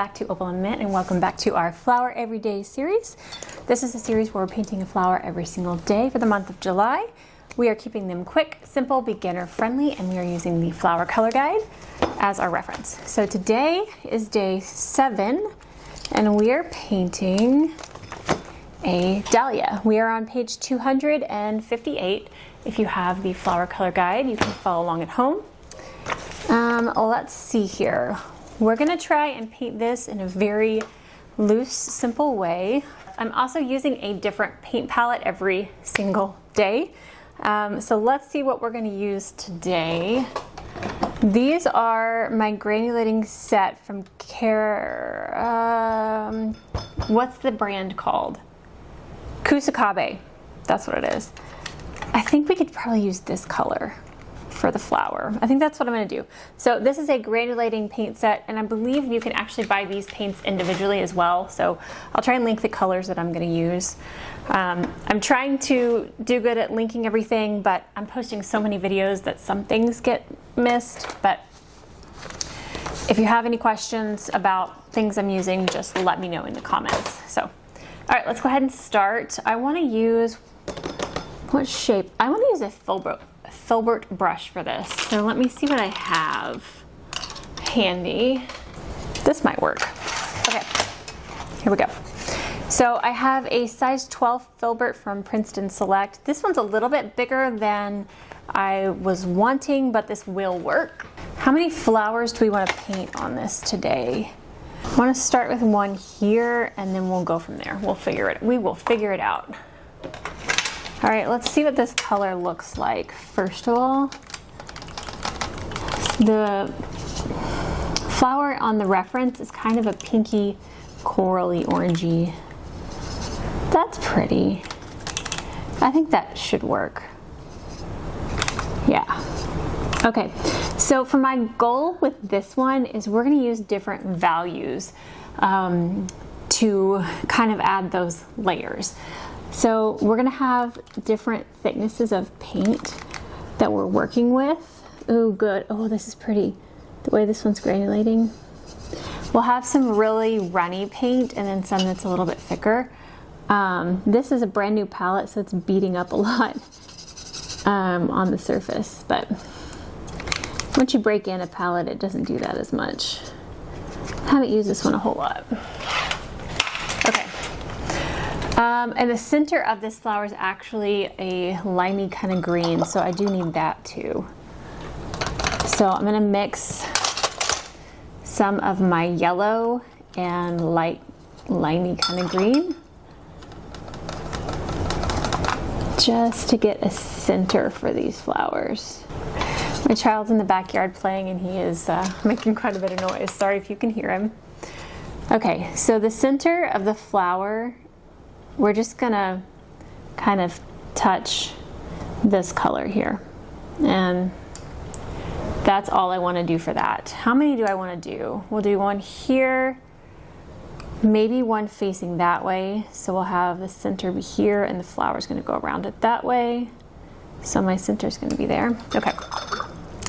back to Opal&Mint and welcome back to our Flower Everyday series. This is a series where we're painting a flower every single day for the month of July. We are keeping them quick, simple, beginner friendly, and we are using the flower color guide as our reference. So today is day 7 and we are painting a dahlia. We are on page 258. If you have the flower color guide, you can follow along at home. Let's see here. We're gonna try and paint this in a very loose, simple way. I'm also using a different paint palette every single day. So let's see what we're gonna use today. These are my granulating set from what's the brand called? Kusakabe, that's what it is. I think we could probably use this color for the flower. I think that's what I'm going to do. So this is a granulating paint set, and I believe you can actually buy these paints individually as well. So I'll try and link the colors that I'm going to use. I'm trying to do good at linking everything, but I'm posting so many videos that some things get missed. But if you have any questions about things I'm using, just let me know in the comments. So, all right, let's go ahead and start. I want to use, what shape? I want to use a filbert brush for this. So let me see what I have handy. This might work. Okay, here we go. So I have a size 12 filbert from Princeton Select. This one's a little bit bigger than I was wanting, but this will work. How many flowers do we want to paint on this today? I want to start with one here and then we'll go from there. We will figure it out. All right, let's see what this color looks like. First of all, the flower on the reference is kind of a pinky, corally, orangey. That's pretty. I think that should work. Yeah. Okay, so for my goal with this one is we're gonna use different values to kind of add those layers. So we're gonna have different thicknesses of paint that we're working with. Oh, good. Oh, this is pretty. The way this one's granulating. We'll have some really runny paint and then some that's a little bit thicker. This is a brand new palette, so it's beating up a lot on the surface. But once you break in a palette, it doesn't do that as much. I haven't used this one a whole lot. Okay. And the center of this flower is actually a limey kind of green, so I do need that too. So I'm gonna mix some of my yellow and light limey kind of green just to get a center for these flowers. My child's in the backyard playing and he is making quite a bit of noise. Sorry if you can hear him. Okay, so the center of the flower, we're just gonna kind of touch this color here. And that's all I wanna do for that. How many do I wanna do? We'll do one here, maybe one facing that way. So we'll have the center be here and the flower's gonna go around it that way. So my center's gonna be there. Okay,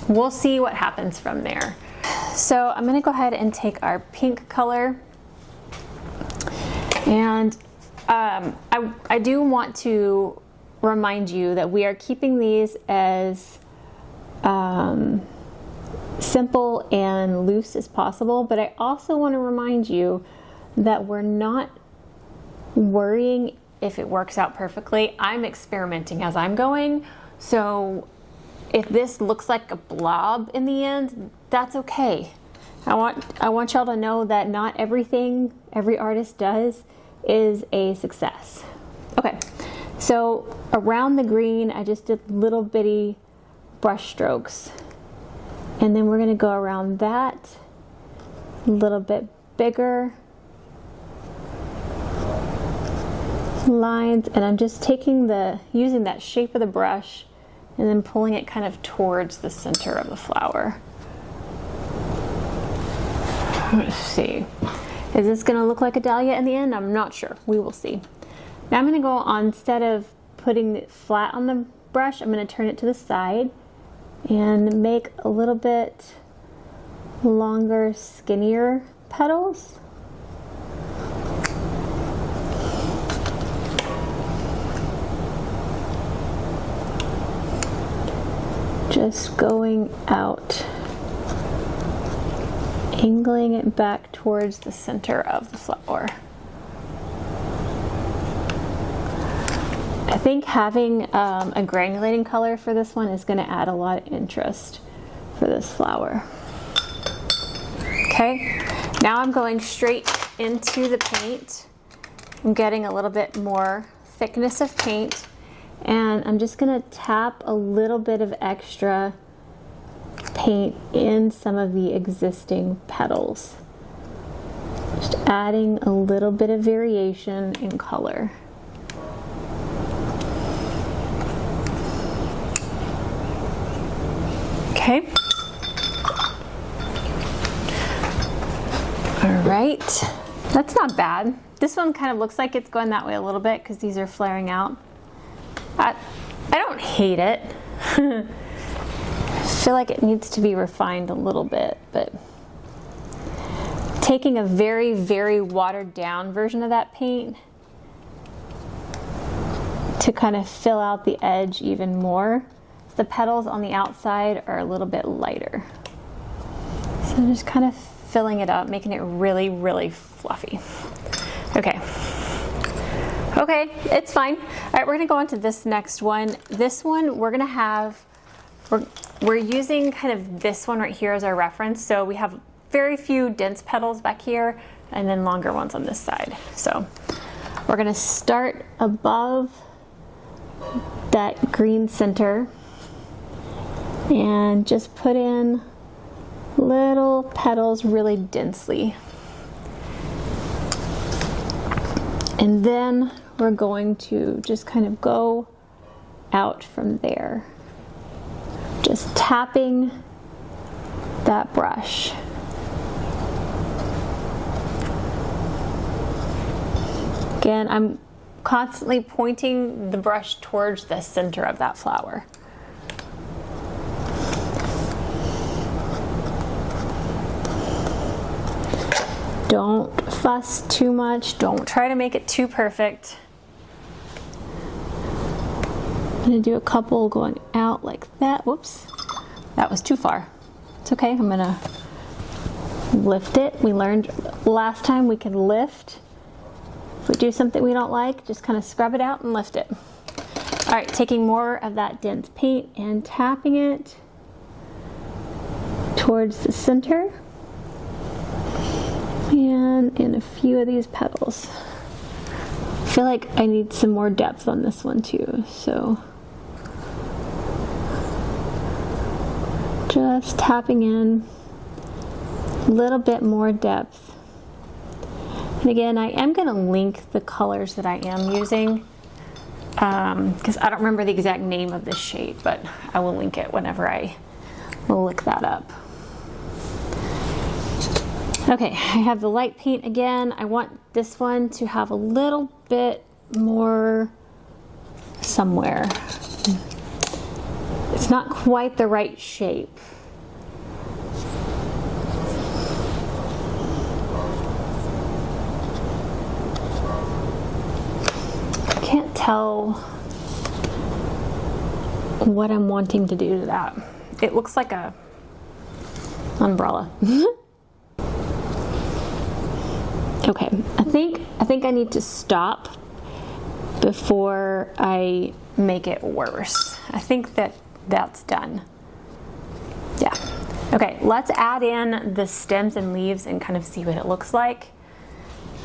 we'll see what happens from there. So I'm gonna go ahead and take our pink color and I do want to remind you that we are keeping these as simple and loose as possible, but I also want to remind you that we're not worrying if it works out perfectly. I'm experimenting as I'm going, so if this looks like a blob in the end, that's okay. I want y'all to know that not everything every artist does is a success. Okay, so around the green, I just did little bitty brush strokes. And then we're gonna go around that a little bit bigger lines. And I'm just using that shape of the brush and then pulling it kind of towards the center of the flower. Let's see. Is this gonna look like a dahlia in the end? I'm not sure. We will see. Now I'm gonna go on, instead of putting it flat on the brush, I'm gonna turn it to the side and make a little bit longer, skinnier petals. Just going out, angling it back towards the center of the flower. I think having a granulating color for this one is going to add a lot of interest for this flower. Okay, now I'm going straight into the paint. I'm getting a little bit more thickness of paint, and I'm just going to tap a little bit of extra paint in some of the existing petals. Just adding a little bit of variation in color. Okay. All right. That's not bad. This one kind of looks like it's going that way a little bit because these are flaring out. I don't hate it. I feel like it needs to be refined a little bit, but taking a very, very watered down version of that paint to kind of fill out the edge even more. The petals on the outside are a little bit lighter. So I'm just kind of filling it up, making it really, really fluffy. Okay. Okay, it's fine. All right, we're gonna go on to this next one. This one, we're gonna have, we're using kind of this one right here as our reference. So we have very few dense petals back here and then longer ones on this side. So we're gonna start above that green center and just put in little petals really densely. And then we're going to just kind of go out from there. Just tapping that brush. Again, I'm constantly pointing the brush towards the center of that flower. Don't fuss too much. Don't try to make it too perfect. I'm gonna do a couple going out like that. Whoops, that was too far. It's okay, I'm gonna lift it. We learned last time we can lift. If we do something we don't like, just kind of scrub it out and lift it. All right, taking more of that dense paint and tapping it towards the center. And in a few of these petals. I feel like I need some more depth on this one too, so just tapping in a little bit more depth. And again, I am going to link the colors that I am using because I don't remember the exact name of this shade, but I will link it whenever I look that up. Okay, I have the light paint again. I want this one to have a little bit more somewhere. It's not quite the right shape. I can't tell what I'm wanting to do to that. It looks like a umbrella. Okay, I think I need to stop before I make it worse. I think that's done. Yeah. Okay, let's add in the stems and leaves and kind of see what it looks like.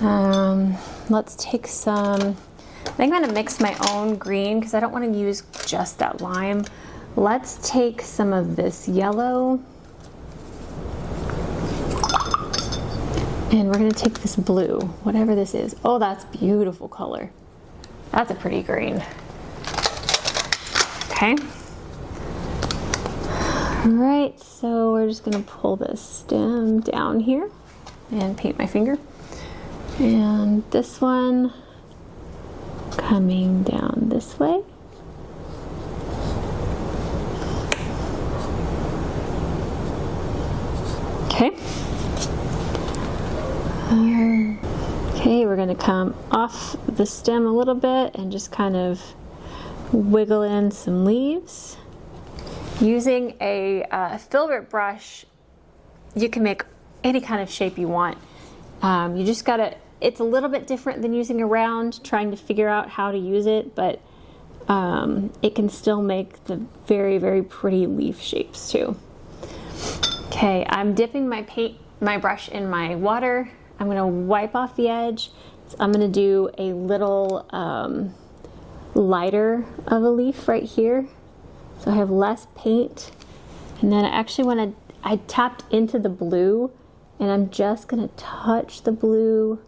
Let's take some, I think I'm gonna mix my own green because I don't want to use just that lime. Let's take some of this yellow. And we're going to take this blue, whatever this is. Oh, that's beautiful color. That's a pretty green. Okay. All right, so we're just going to pull this stem down here and paint my finger. And this one coming down this way. Okay. Okay, we're gonna come off the stem a little bit and just kind of wiggle in some leaves. Using a filbert brush, you can make any kind of shape you want. You just gotta, it's a little bit different than using a round, trying to figure out how to use it, but it can still make the very, very pretty leaf shapes too. Okay, I'm dipping my brush in my water. I'm gonna wipe off the edge. So I'm gonna do a little lighter of a leaf right here. So I have less paint. And then I tapped into the blue, and I'm just gonna touch the blue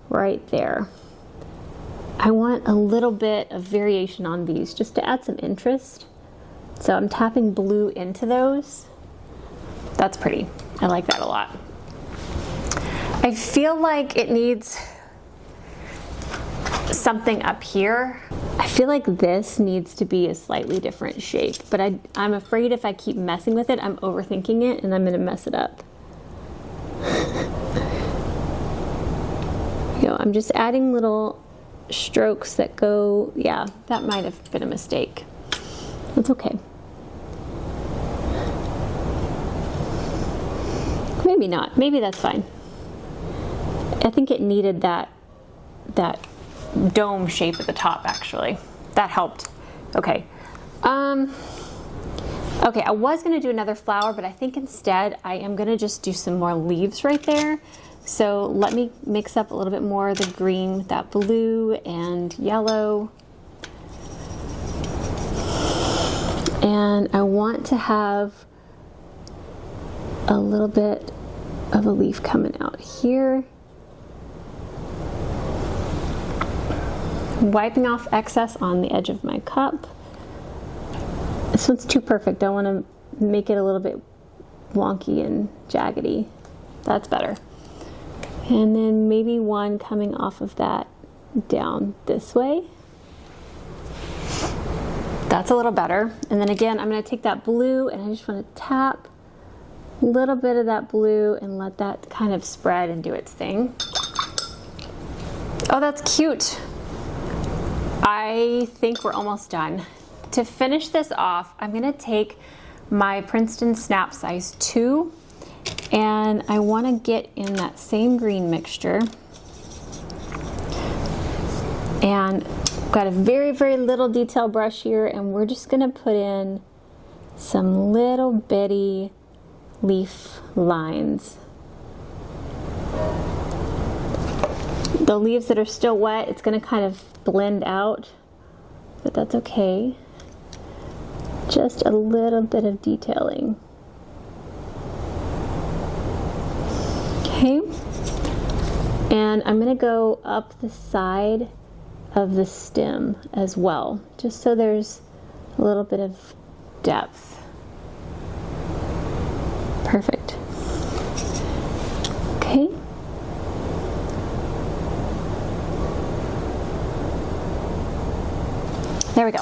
right there. I want a little bit of variation on these just to add some interest. So I'm tapping blue into those. That's pretty. I like that a lot. I feel like it needs something up here. I feel like this needs to be a slightly different shape, but I'm afraid if I keep messing with it, I'm overthinking it and I'm gonna mess it up. You know, I'm just adding little strokes that go, yeah, that might have been a mistake. It's okay. Maybe not, maybe that's fine. I think it needed that dome shape at the top, actually. That helped. Okay. Okay, I was gonna do another flower, but I think instead I am gonna just do some more leaves right there. So let me mix up a little bit more of the green with that blue and yellow. And I want to have a little bit of a leaf coming out here. Wiping off excess on the edge of my cup. This one's too perfect. I want to make it a little bit wonky and jaggedy. That's better. And then maybe one coming off of that down this way. That's a little better. And then again, I'm going to take that blue and I just want to tap a little bit of that blue and let that kind of spread and do its thing. Oh, that's cute. I think we're almost done. To finish this off, I'm gonna take my Princeton Snap Size 2 and I wanna get in that same green mixture. And got a very, very little detail brush here and we're just gonna put in some little bitty leaf lines. The leaves that are still wet, it's gonna kind of blend out, but that's okay. Just a little bit of detailing. Okay. And I'm gonna go up the side of the stem as well, just so there's a little bit of depth. Perfect. Okay. There we go.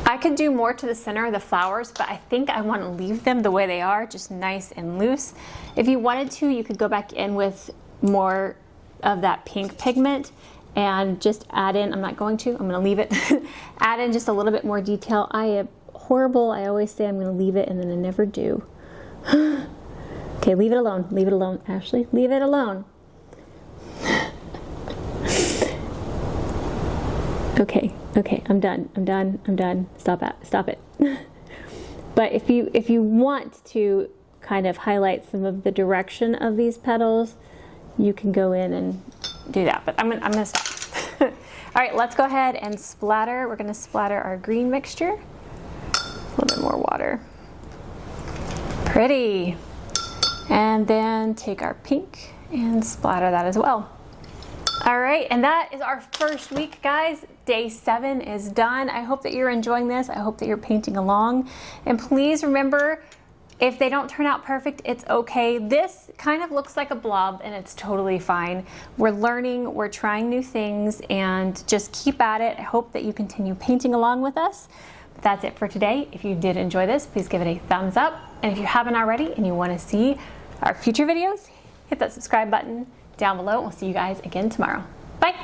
I could do more to the center of the flowers, but I think I want to leave them the way they are, just nice and loose. If you wanted to, you could go back in with more of that pink pigment and just add in, I'm not going to, I'm going to leave it, add in just a little bit more detail. I am horrible. I always say I'm going to leave it and then I never do. Okay, leave it alone, Ashley, leave it alone. Okay, I'm done. Stop it. But if you want to kind of highlight some of the direction of these petals, you can go in and do that. But I'm gonna stop. All right, let's go ahead and splatter. We're gonna splatter our green mixture. A little bit more water. Pretty. And then take our pink and splatter that as well. All right, and that is our first week, guys. Day 7 is done. I hope that you're enjoying this. I hope that you're painting along. And please remember, if they don't turn out perfect, it's okay. This kind of looks like a blob and it's totally fine. We're learning, we're trying new things, and just keep at it. I hope that you continue painting along with us. But that's it for today. If you did enjoy this, please give it a thumbs up. And if you haven't already and you want to see our future videos, hit that subscribe button down below, and we'll see you guys again tomorrow. Bye.